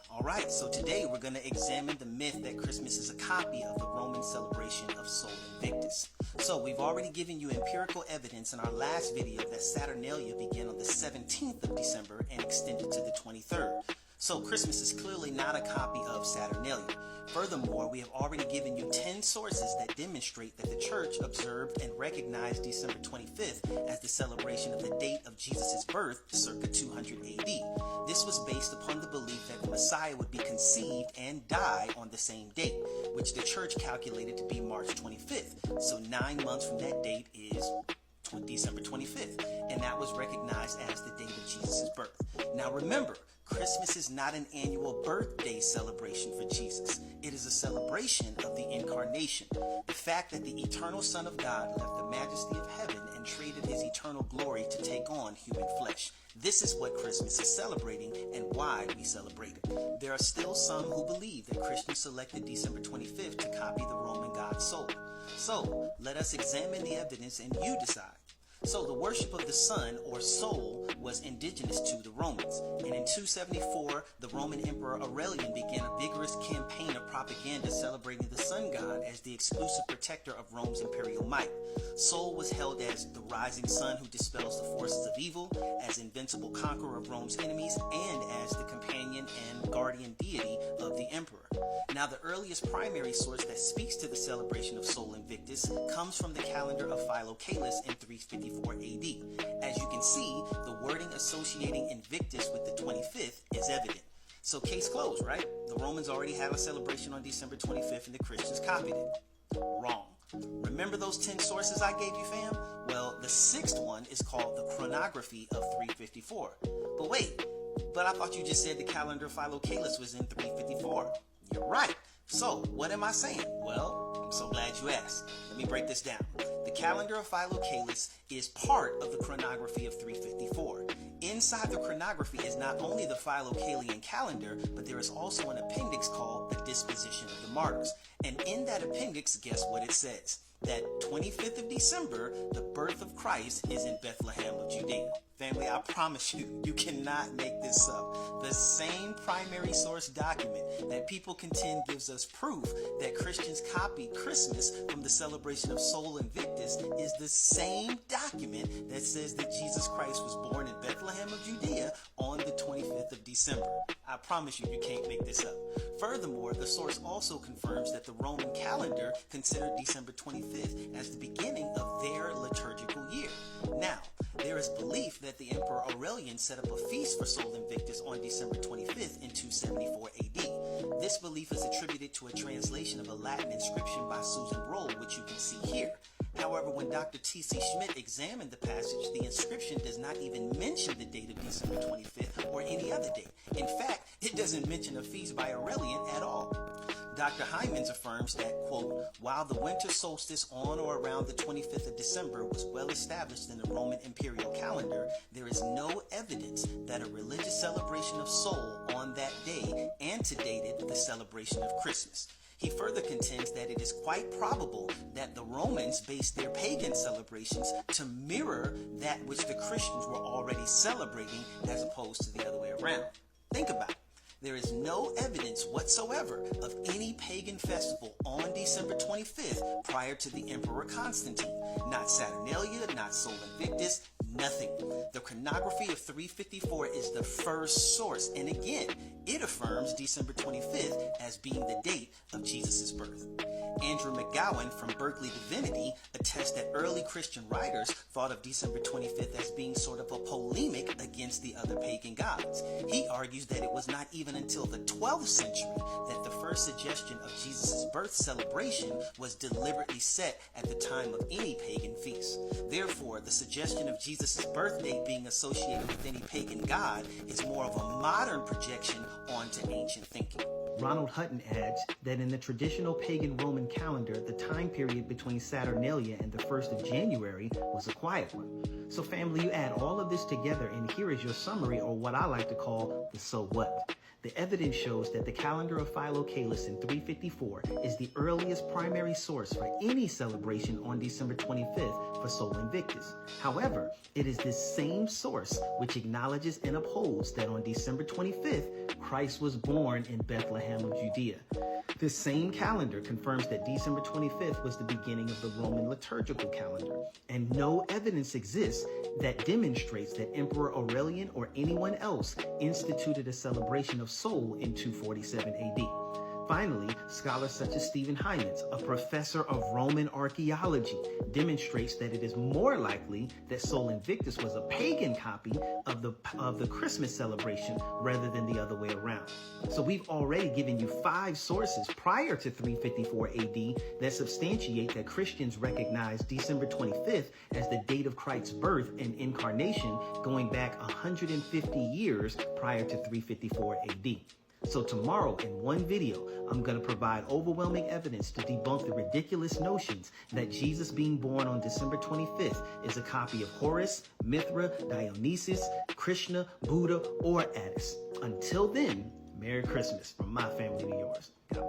Alright, so today we're going to examine the myth that Christmas is a copy of the Roman celebration of Sol Invictus. So we've already given you empirical evidence in our last video that Saturnalia began on the 17th of December and extended to the 23rd. So Christmas is clearly not a copy of Saturnalia. Furthermore, we have already given you 10 sources that demonstrate that the church observed and recognized December 25th as the celebration of the date of Jesus' birth, circa 200 AD. This was based upon the belief that the Messiah would be conceived and die on the same date, which the church calculated to be March 25th. So 9 months from that date is December 25th, and that was recognized as the date of Jesus' birth. Now remember, Christmas is not an annual birthday celebration for Jesus. It is a celebration of the incarnation. The fact that the eternal Son of God left the majesty of heaven and traded his eternal glory to take on human flesh. This is what Christmas is celebrating and why we celebrate it. There are still some who believe that Christians selected December 25th to copy the Roman god Sol. So let us examine the evidence and you decide. So the worship of the sun, or Sol, was indigenous to the Romans. And in 274, the Roman Emperor Aurelian began a vigorous campaign of propaganda celebrating the sun god as the exclusive protector of Rome's imperial might. Sol was held as the rising sun who dispels the forces of evil, as invincible conqueror of Rome's enemies, and as the companion and guardian deity of the emperor. Now, the earliest primary source that speaks to the celebration of Sol Invictus comes from the calendar of Philocalus in 354 AD. As you can see, the wording associating Invictus with the 25th is evident. So case closed, right? The Romans already had a celebration on December 25th and the Christians copied it. Wrong. Remember those 10 sources I gave you, fam? Well, the 6th one is called the chronography of 354. But wait, I thought you just said the calendar of Philocalus was in 354. You're right. So, what am I saying? Well, I'm so glad you asked. Let me break this down. The calendar of Philocalus is part of the chronography of 354. Inside the chronography is not only the Philocalian calendar, but there is also an appendix called the Disposition of the Martyrs. And in that appendix, guess what it says? That 25th of December, the birth of Christ is in Bethlehem of Judea. Family, I promise you, you cannot make this up. The same primary source document that people contend gives us proof that Christians copied Christmas from the celebration of Sol Invictus is the same document that says that Jesus Christ was born in Bethlehem of Judea on the 25th of December. I promise you, you can't make this up. Furthermore, the source also confirms that the Roman calendar considered December 25th as the beginning of their liturgical year. Now, there is belief that the Emperor Aurelian set up a feast for Sol Invictus on December 25th in 274 AD. This belief is attributed to a translation of a Latin inscription by Susan Roll, which you can see here. However, when Dr. T.C. Schmidt examined the passage, the inscription does not even mention the date of December 25th or any other date. In fact, it doesn't mention a feast by Aurelian at all. Dr. Hymans affirms that, quote, while the winter solstice on or around the 25th of December was well established in the Roman imperial calendar, there is no evidence that a religious celebration of Sol on that day antedated the celebration of Christmas. He further contends that it is quite probable that the Romans based their pagan celebrations to mirror that which the Christians were already celebrating as opposed to the other way around. Think about it. There is no evidence whatsoever of any pagan festival on December 25th prior to the Emperor Constantine. Not Saturnalia, not Sol Invictus, nothing. The chronography of 354 is the first source, and again, it affirms December 25th as being the date of Jesus' birth. Andrew McGowan from Berkeley Divinity attests that early Christian writers thought of December 25th as being sort of a polemic against the other pagan gods. He argues that it was not even until the 12th century that the first suggestion of Jesus' birth celebration was deliberately set at the time of any pagan feast. Therefore, the suggestion of Jesus' birth date being associated with any pagan god is more of a modern projection onto ancient thinking. Ronald Hutton adds that in the traditional pagan Roman calendar, the time period between Saturnalia and the 1st of January was a quiet one. So family, you add all of this together and here is your summary, or what I like to call the so what. The evidence shows that the calendar of Philocalus in 354 is the earliest primary source for any celebration on December 25th for Sol Invictus. However, it is this same source which acknowledges and upholds that on December 25th, Christ was born in Bethlehem of Judea. This same calendar confirms that December 25th was the beginning of the Roman liturgical calendar, and no evidence exists that demonstrates that Emperor Aurelian or anyone else instituted a celebration of Sol in 247 AD. Finally, scholars such as Stephen Hymans, a professor of Roman archaeology, demonstrates that it is more likely that Sol Invictus was a pagan copy of the Christmas celebration rather than the other way around. So we've already given you 5 sources prior to 354 AD that substantiate that Christians recognize December 25th as the date of Christ's birth and incarnation going back 150 years prior to 354 AD. So tomorrow in one video, I'm going to provide overwhelming evidence to debunk the ridiculous notions that Jesus being born on December 25th is a copy of Horus, Mithra, Dionysus, Krishna, Buddha, or Attis. Until then, Merry Christmas from my family to yours. God